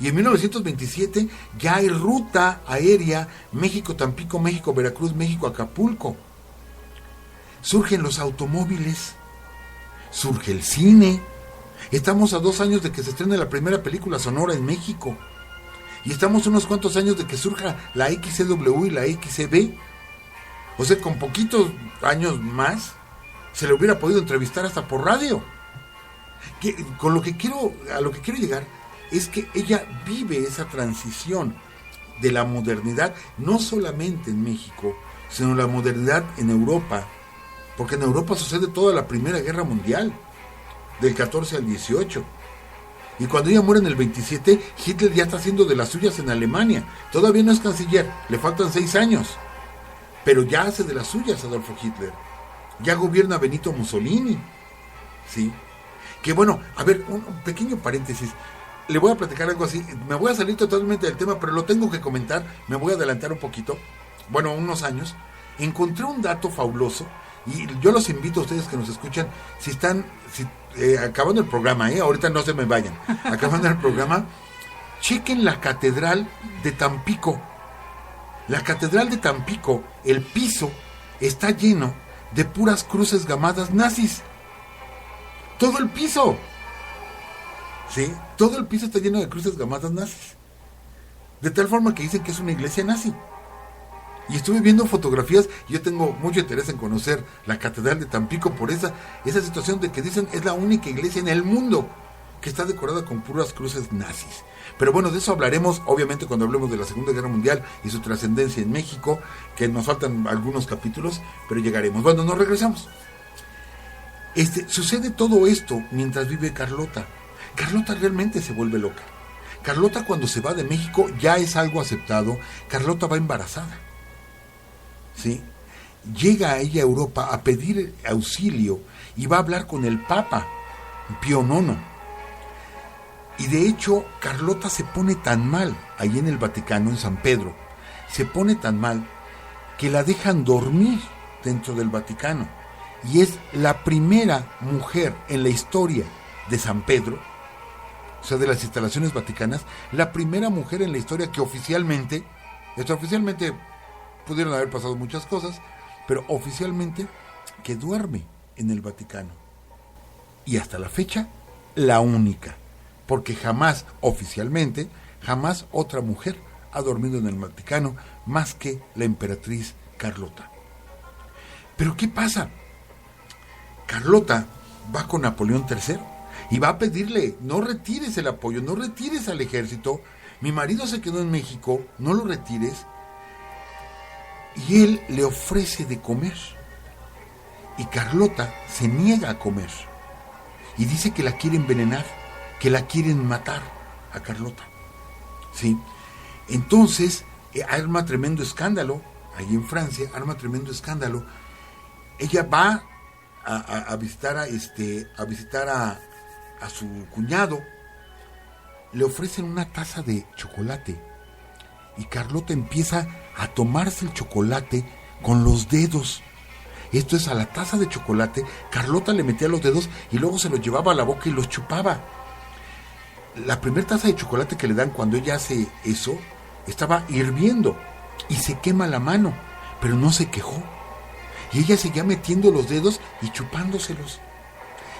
Y en 1927 ya hay ruta aérea México-Tampico, México-Veracruz, México-Acapulco. Surgen los automóviles, surge el cine. Estamos a 2 años de que se estrene la primera película sonora en México. Y estamos unos cuantos años de que surja la XCW y la XCB. O sea, con poquitos años más se le hubiera podido entrevistar hasta por radio. A lo que quiero llegar es que ella vive esa transición de la modernidad, no solamente en México, sino la modernidad en Europa, porque en Europa sucede toda la Primera Guerra Mundial, del 14 al 18. Y cuando ella muere en el 27, Hitler ya está haciendo de las suyas en Alemania. Todavía no es canciller, le faltan 6 años. Pero ya hace de las suyas Adolfo Hitler. Ya gobierna Benito Mussolini. ¿Sí? Que bueno, a ver, un pequeño paréntesis. Le voy a platicar algo así. Me voy a salir totalmente del tema, pero lo tengo que comentar. Me voy a adelantar un poquito. Bueno, unos años. Encontré un dato fabuloso. Y yo los invito a ustedes que nos escuchan, si están acabando el programa, ahorita no se me vayan, acabando el programa, chequen la Catedral de Tampico. La Catedral de Tampico, el piso está lleno de puras cruces gamadas nazis. Todo el piso. ¿Sí? Todo el piso está lleno de cruces gamadas nazis. De tal forma que dicen que es una iglesia nazi. Y estuve viendo fotografías, yo tengo mucho interés en conocer la Catedral de Tampico por esa situación de que dicen es la única iglesia en el mundo que está decorada con puras cruces nazis. Pero bueno, de eso hablaremos obviamente cuando hablemos de la Segunda Guerra Mundial y su trascendencia en México, que nos faltan algunos capítulos, pero llegaremos. Bueno, nos regresamos. Sucede todo esto mientras vive Carlota. Carlota realmente se vuelve loca. Carlota, cuando se va de México, ya es algo aceptado. Carlota va embarazada. ¿Sí? Llega a ella a Europa a pedir auxilio y va a hablar con el Papa Pío IX. Y de hecho, Carlota se pone tan mal ahí en el Vaticano, en San Pedro, se pone tan mal que la dejan dormir dentro del Vaticano. Y es la primera mujer en la historia de San Pedro, o sea, de las instalaciones vaticanas, la primera mujer en la historia que oficialmente pudieron haber pasado muchas cosas, pero oficialmente que duerme en el Vaticano. Y hasta la fecha, la única, porque jamás, oficialmente, jamás otra mujer ha dormido en el Vaticano más que la emperatriz Carlota. Pero ¿qué pasa? Carlota va con Napoleón III y va a pedirle, no retires el apoyo, no retires al ejército, mi marido se quedó en México, no lo retires. Y él le ofrece de comer. Y Carlota se niega a comer. Y dice que la quiere envenenar, que la quieren matar a Carlota. ¿Sí? Entonces, arma tremendo escándalo, ahí en Francia, arma tremendo escándalo. Ella va a visitar a su cuñado. Le ofrecen una taza de chocolate. Y Carlota empieza a tomarse el chocolate con los dedos. Esto es, a la taza de chocolate, Carlota le metía los dedos y luego se los llevaba a la boca y los chupaba. La primera taza de chocolate que le dan cuando ella hace eso, estaba hirviendo y se quema la mano, pero no se quejó. Y ella seguía metiendo los dedos y chupándoselos.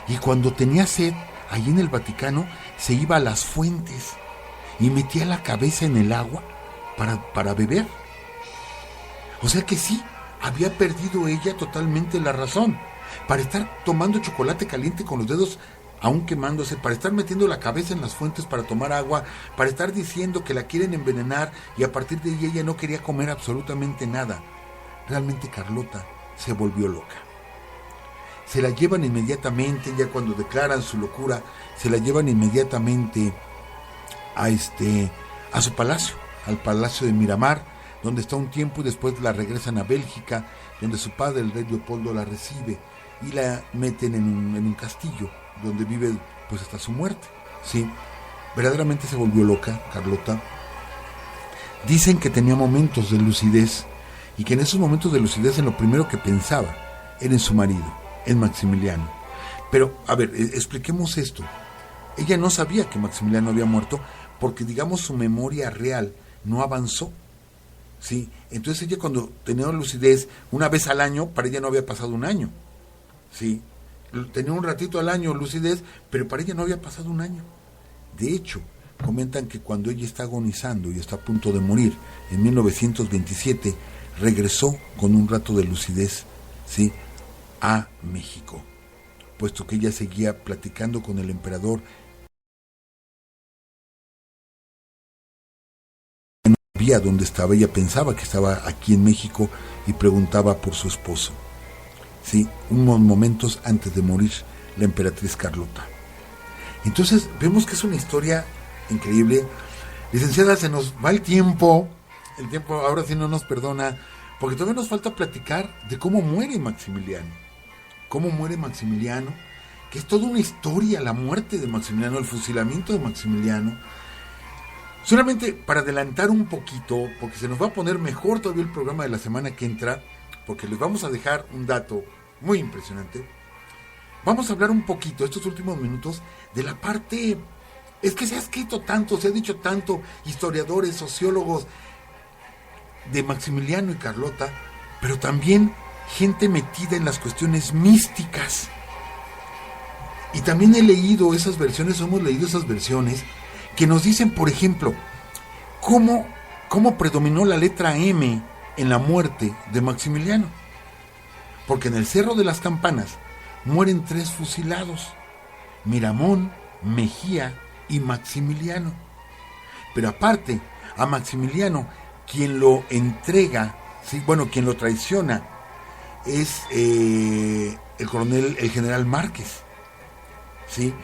Y cuando tenía sed, ahí en el Vaticano, se iba a las fuentes y metía la cabeza en el agua para beber. O sea que sí, había perdido ella totalmente la razón. Para estar tomando chocolate caliente con los dedos aún quemándose, para estar metiendo la cabeza en las fuentes para tomar agua, para estar diciendo que la quieren envenenar y a partir de ahí ella no quería comer absolutamente nada. Realmente Carlota se volvió loca. Se la llevan inmediatamente, ya cuando declaran su locura, se la llevan inmediatamente a su palacio, al Palacio de Miramar, donde está un tiempo y después la regresan a Bélgica, donde su padre, el rey Leopoldo, la recibe y la meten en un castillo, donde vive pues hasta su muerte. Sí, verdaderamente se volvió loca Carlota. Dicen que tenía momentos de lucidez y que en esos momentos de lucidez en lo primero que pensaba era en su marido, en Maximiliano. Pero, a ver, expliquemos esto. Ella no sabía que Maximiliano había muerto porque, digamos, su memoria real no avanzó. ¿Sí? Entonces ella, cuando tenía lucidez una vez al año, para ella no había pasado un año. ¿Sí? Tenía un ratito al año lucidez, pero para ella no había pasado un año. De hecho, comentan que cuando ella está agonizando y está a punto de morir, en 1927, regresó con un rato de lucidez, ¿sí?, a México, puesto que ella seguía platicando con el emperador sabía dónde estaba, ella pensaba que estaba aquí en México y preguntaba por su esposo. Sí, unos momentos antes de morir la emperatriz Carlota. Entonces vemos que es una historia increíble. Licenciada, se nos va el tiempo ahora sí no nos perdona, porque todavía nos falta platicar de cómo muere Maximiliano, que es toda una historia, la muerte de Maximiliano, el fusilamiento de Maximiliano. Solamente para adelantar un poquito, porque se nos va a poner mejor todavía el programa de la semana que entra, porque les vamos a dejar un dato muy impresionante. Vamos a hablar un poquito, estos últimos minutos, de la parte... Es que se ha escrito tanto, se ha dicho tanto, historiadores, sociólogos, de Maximiliano y Carlota, pero también gente metida en las cuestiones místicas. Y también hemos leído esas versiones, que nos dicen, por ejemplo, cómo predominó la letra M en la muerte de Maximiliano. Porque en el Cerro de las Campanas mueren 3 fusilados, Miramón, Mejía y Maximiliano. Pero aparte, a Maximiliano, quien lo entrega, ¿sí? Quien lo traiciona, es el general Márquez, ¿sí?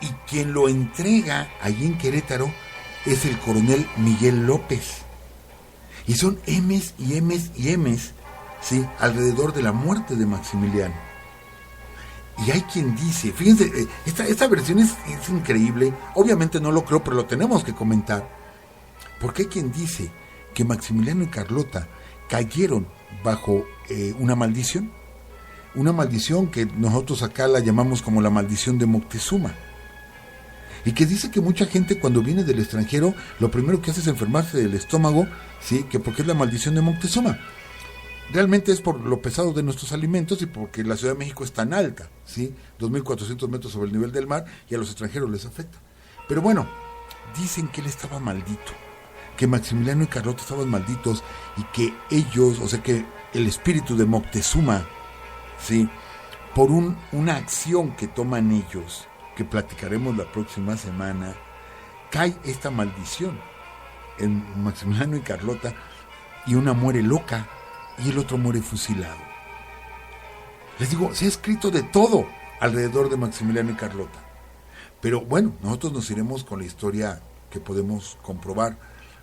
Y quien lo entrega allí en Querétaro es el coronel Miguel López. Y son M's y M's y M's, ¿sí? Alrededor de la muerte de Maximiliano. Y hay quien dice, fíjense, esta versión es increíble, obviamente no lo creo, pero lo tenemos que comentar, porque hay quien dice que Maximiliano y Carlota cayeron bajo una maldición que nosotros acá la llamamos como la maldición de Moctezuma, y que dice que mucha gente cuando viene del extranjero lo primero que hace es enfermarse del estómago, ¿sí? Que porque es la maldición de Moctezuma. Realmente es por lo pesado de nuestros alimentos y porque la Ciudad de México es tan alta, ¿sí? 2.400 metros sobre el nivel del mar, y a los extranjeros les afecta. Pero bueno, dicen que él estaba maldito, que Maximiliano y Carlota estaban malditos, y que ellos, o sea que el espíritu de Moctezuma, ¿sí? Por una acción que toman ellos, que platicaremos la próxima semana, cae esta maldición en Maximiliano y Carlota, y una muere loca y el otro muere fusilado. Les digo, se ha escrito de todo alrededor de Maximiliano y Carlota, pero bueno, nosotros nos iremos con la historia que podemos comprobar.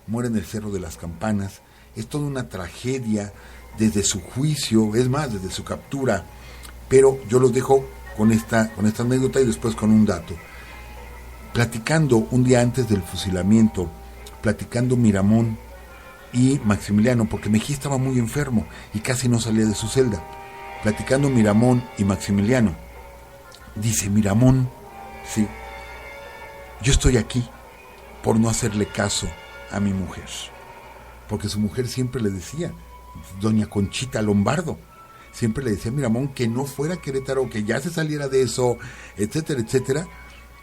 Muere en el Cerro de las Campanas, es toda una tragedia desde su juicio, es más, desde su captura, pero yo los dejo con esta anécdota y después con un dato. Platicando un día antes del fusilamiento, platicando Miramón y Maximiliano, porque Mejía estaba muy enfermo y casi no salía de su celda, platicando Miramón y Maximiliano, dice Miramón, sí, yo estoy aquí por no hacerle caso a mi mujer, porque su mujer siempre le decía, doña Conchita Lombardo, siempre le decía a Miramón que no fuera a Querétaro, que ya se saliera de eso, etcétera, etcétera,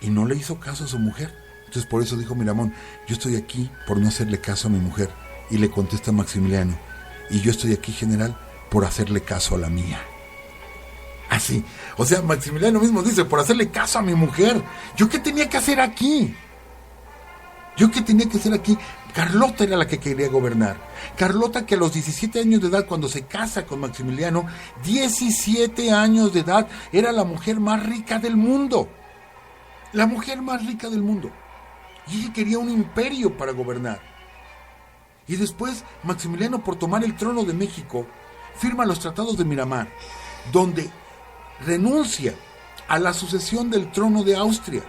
y no le hizo caso a su mujer. Entonces por eso dijo Miramón, yo estoy aquí por no hacerle caso a mi mujer. Y le contesta Maximiliano, y yo estoy aquí, general, por hacerle caso a la mía. Así, o sea, Maximiliano mismo dice, por hacerle caso a mi mujer. ¿Yo qué tenía que hacer aquí? Carlota era la que quería gobernar. Carlota, que a los 17 años de edad, cuando se casa con Maximiliano, 17 años de edad, era la mujer más rica del mundo. La mujer más rica del mundo. Y ella quería un imperio para gobernar. Y después, Maximiliano, por tomar el trono de México, firma los tratados de Miramar, donde renuncia a la sucesión del trono de Austria,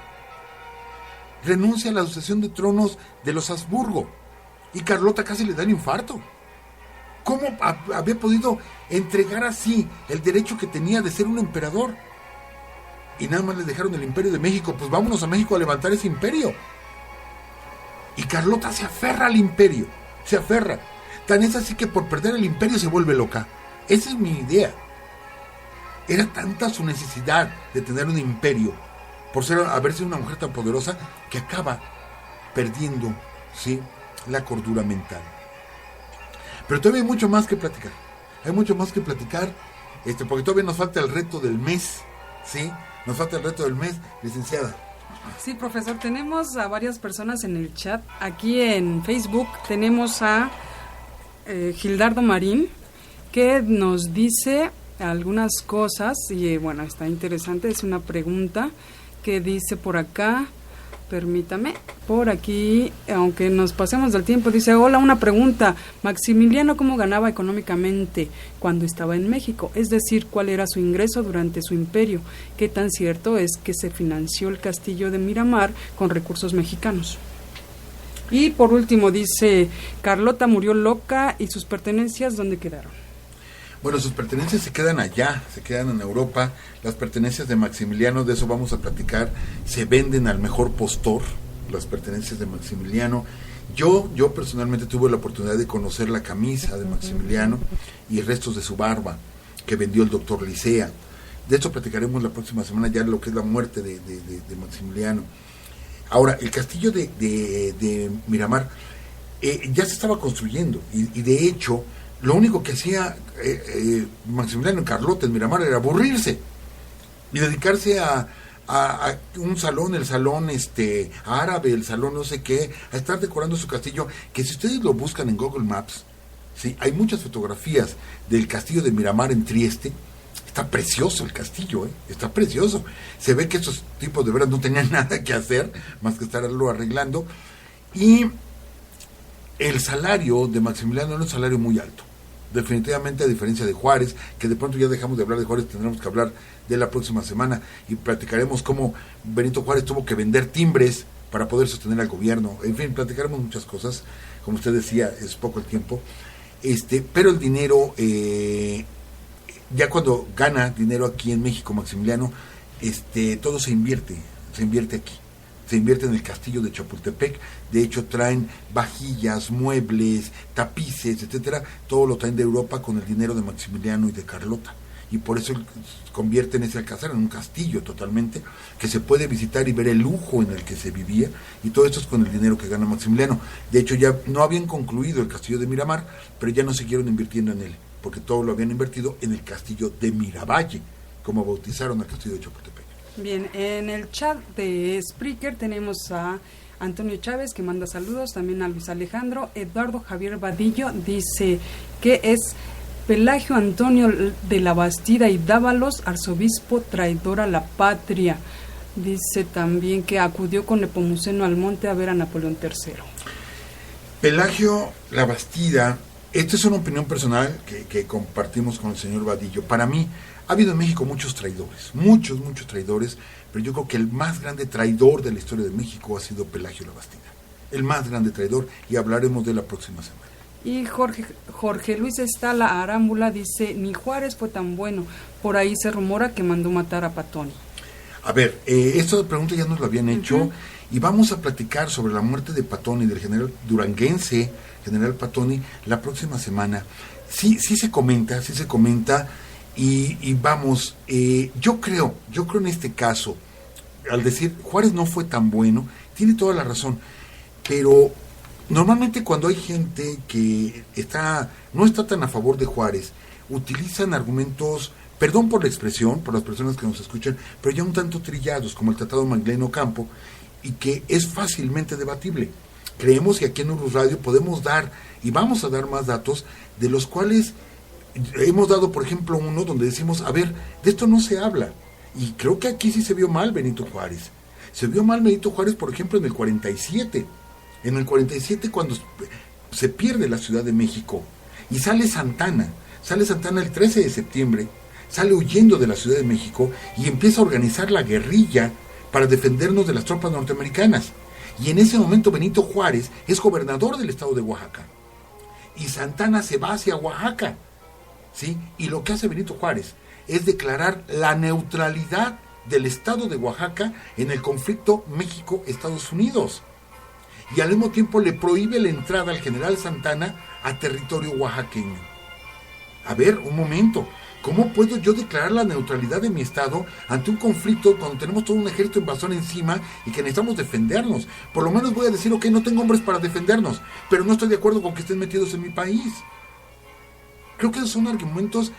renuncia a la sucesión de tronos de los Habsburgo, y Carlota casi le da el infarto. ¿Cómo había podido entregar así el derecho que tenía de ser un emperador? Y nada más le dejaron el imperio de México, pues vámonos a México a levantar ese imperio. Y Carlota se aferra al imperio, se aferra. Tan es así que por perder el imperio se vuelve loca. Esa es mi idea. Era tanta su necesidad de tener un imperio, por haber sido una mujer tan poderosa, que acaba perdiendo, ¿sí?, la cordura mental. Pero todavía hay mucho más que platicar. Porque todavía nos falta el reto del mes, ¿sí? Nos falta el reto del mes, licenciada. Sí, profesor, tenemos a varias personas en el chat. Aquí en Facebook tenemos a Gildardo Marín, que nos dice algunas cosas y bueno, está interesante, es una pregunta que dice por acá, permítame, por aquí, aunque nos pasemos del tiempo, dice: hola, una pregunta, Maximiliano, ¿cómo ganaba económicamente cuando estaba en México? Es decir, ¿cuál era su ingreso durante su imperio? ¿Qué tan cierto es que se financió el castillo de Miramar con recursos mexicanos? Y por último dice: Carlota murió loca y sus pertenencias, ¿dónde quedaron? Bueno, sus pertenencias se quedan allá, se quedan en Europa. Las pertenencias de Maximiliano, de eso vamos a platicar, se venden al mejor postor, las pertenencias de Maximiliano. Yo personalmente tuve la oportunidad de conocer la camisa de Maximiliano y restos de su barba que vendió el doctor Licea. De esto platicaremos la próxima semana, ya lo que es la muerte de Maximiliano. Ahora, el castillo de Miramar ya se estaba construyendo y de hecho lo único que hacía Maximiliano y Carlota en Miramar era aburrirse y dedicarse a un salón, el salón árabe, el salón no sé qué, a estar decorando su castillo, que si ustedes lo buscan en Google Maps, ¿sí? Hay muchas fotografías del castillo de Miramar en Trieste. Está precioso el castillo, está precioso. Se ve que estos tipos de veras no tenían nada que hacer más que estarlo arreglando. Y el salario de Maximiliano era un salario muy alto. Definitivamente, a diferencia de Juárez, que de pronto ya dejamos de hablar de Juárez, tendremos que hablar de la próxima semana y platicaremos cómo Benito Juárez tuvo que vender timbres para poder sostener al gobierno. En fin, platicaremos muchas cosas. Como usted decía, es poco el tiempo. Pero el dinero, ya cuando gana dinero aquí en México Maximiliano, todo se invierte aquí. Se invierte en el castillo de Chapultepec. De hecho, traen vajillas, muebles, tapices, etcétera. Todo lo traen de Europa con el dinero de Maximiliano y de Carlota. Y por eso convierten ese alcázar en un castillo totalmente, que se puede visitar y ver el lujo en el que se vivía. Y todo esto es con el dinero que gana Maximiliano. De hecho, ya no habían concluido el castillo de Miramar, pero ya no siguieron invirtiendo en él, porque todo lo habían invertido en el castillo de Miravalle, como bautizaron al castillo de Chapultepec. Bien, en el chat de Spreaker tenemos a Antonio Chávez, que manda saludos, también a Luis Alejandro. Eduardo Javier Vadillo dice que es Pelagio Antonio de la Bastida y Dávalos, arzobispo traidor a la patria. Dice también que acudió con Nepomuceno al monte a ver a Napoleón III. Pelagio la Bastida, esta es una opinión personal que compartimos con el señor Vadillo. Para mí, ha habido en México muchos traidores, muchos traidores, pero yo creo que el más grande traidor de la historia de México ha sido Pelagio la Bastida. El más grande traidor, y hablaremos de la próxima semana. Y Jorge Luis Estala Arámbula dice: ni Juárez fue tan bueno, por ahí se rumora que mandó matar a Patoni. A ver, esta pregunta ya nos la habían hecho, y vamos a platicar sobre la muerte de Patoni, del general duranguense, general Patoni, la próxima semana. Sí se comenta, y vamos, yo creo en este caso, al decir Juárez no fue tan bueno, tiene toda la razón, pero normalmente cuando hay gente que no está tan a favor de Juárez, utilizan argumentos, perdón por la expresión, por las personas que nos escuchan, pero ya un tanto trillados, como el Tratado Magdaleno Ocampo, y que es fácilmente debatible. Creemos que aquí en Urus Radio podemos dar, y vamos a dar más datos, de los cuales hemos dado, por ejemplo, uno donde decimos, a ver, de esto no se habla. Y creo que aquí sí se vio mal Benito Juárez. Se vio mal Benito Juárez, por ejemplo, en el 47. En el 47, cuando se pierde la Ciudad de México y sale Santana el 13 de septiembre, sale huyendo de la Ciudad de México y empieza a organizar la guerrilla para defendernos de las tropas norteamericanas. Y en ese momento Benito Juárez es gobernador del estado de Oaxaca. Y Santana se va hacia Oaxaca, ¿sí? Y lo que hace Benito Juárez es declarar la neutralidad del estado de Oaxaca en el conflicto México-Estados Unidos. Y al mismo tiempo le prohíbe la entrada al general Santana a territorio oaxaqueño. A ver, un momento, ¿cómo puedo yo declarar la neutralidad de mi estado ante un conflicto cuando tenemos todo un ejército invasor encima y que necesitamos defendernos? Por lo menos voy a decir, ok, no tengo hombres para defendernos, pero no estoy de acuerdo con que estén metidos en mi país. Creo que esos son argumentos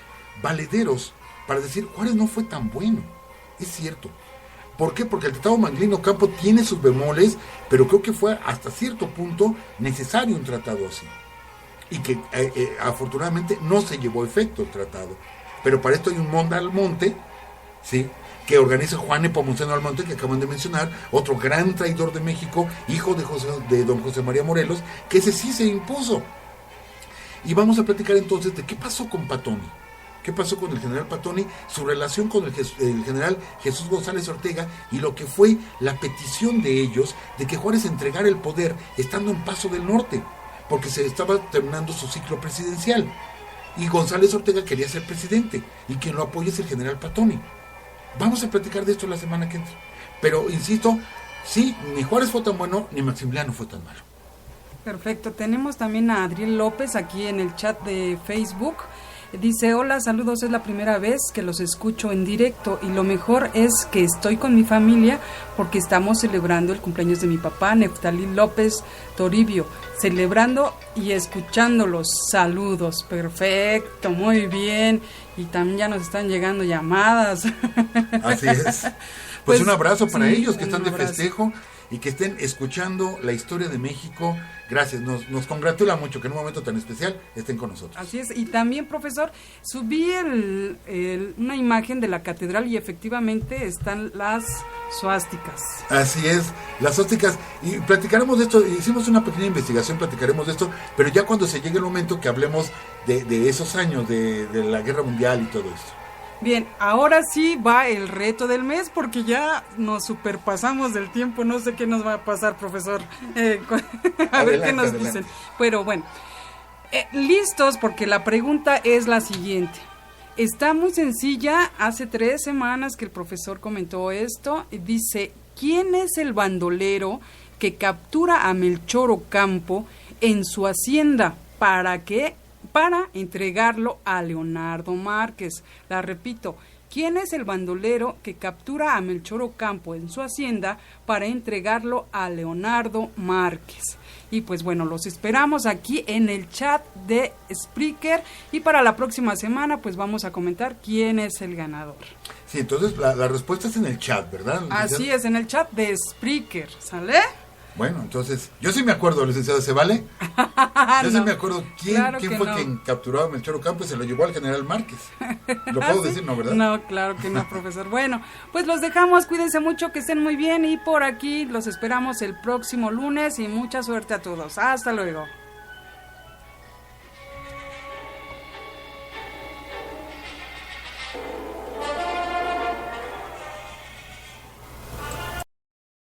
valederos para decir, Juárez no fue tan bueno. Es cierto. ¿Por qué? Porque el Tratado Manglino-Ocampo tiene sus bemoles, pero creo que fue hasta cierto punto necesario un tratado así. Y que afortunadamente no se llevó a efecto el tratado. Pero para esto hay un Monda Almonte, ¿sí?, que organiza Juan Nepomuceno Almonte, que acaban de mencionar, otro gran traidor de México, hijo de don José María Morelos, que ese sí se impuso. Y vamos a platicar entonces de qué pasó con Patoni. ¿Qué pasó con el general Patoni? Su relación con el general Jesús González Ortega y lo que fue la petición de ellos de que Juárez entregara el poder estando en Paso del Norte, porque se estaba terminando su ciclo presidencial. Y González Ortega quería ser presidente, y quien lo apoya es el general Patoni. Vamos a platicar de esto la semana que entra. Pero, insisto, sí, ni Juárez fue tan bueno, ni Maximiliano fue tan malo. Perfecto, tenemos también a Adriel López aquí en el chat de Facebook. Dice, hola, saludos, es la primera vez que los escucho en directo y lo mejor es que estoy con mi familia porque estamos celebrando el cumpleaños de mi papá, Neftalí López Toribio, celebrando y escuchándolos. Saludos, perfecto, muy bien. Y también ya nos están llegando llamadas. Así es. Pues un abrazo para ellos que están de abrazo. festejo y que estén escuchando la historia de México. Gracias, nos congratula mucho que en un momento tan especial estén con nosotros. Así es, y también, profesor, subí una imagen de la catedral y efectivamente están las suásticas. Así es, las suásticas, y platicaremos de esto, hicimos una pequeña investigación, platicaremos de esto, pero ya cuando se llegue el momento que hablemos de esos años, de la Guerra Mundial y todo esto. Bien, ahora sí va el reto del mes porque ya nos superpasamos del tiempo, no sé qué nos va a pasar, profesor, a ver qué nos dicen. Pero bueno, listos porque la pregunta es la siguiente. Está muy sencilla, hace 3 semanas que el profesor comentó esto, y dice, ¿quién es el bandolero que captura a Melchor Ocampo en su hacienda? ¿Para qué? Para entregarlo a Leonardo Márquez. La repito, ¿quién es el bandolero que captura a Melchor Ocampo en su hacienda para entregarlo a Leonardo Márquez? Y pues bueno, los esperamos aquí en el chat de Spreaker y para la próxima semana pues vamos a comentar quién es el ganador. Sí, entonces la respuesta es en el chat, ¿verdad? Así es, en el chat de Spreaker, ¿sale? Bueno, entonces, yo sí me acuerdo, licenciado, ¿se vale? Yo sí me acuerdo quién fue quien capturó a Melchor Ocampo y se lo llevó al general Márquez. Lo puedo decir, ¿no, verdad? No, claro que no, profesor. Bueno, pues los dejamos, cuídense mucho, que estén muy bien y por aquí los esperamos el próximo lunes y mucha suerte a todos. Hasta luego.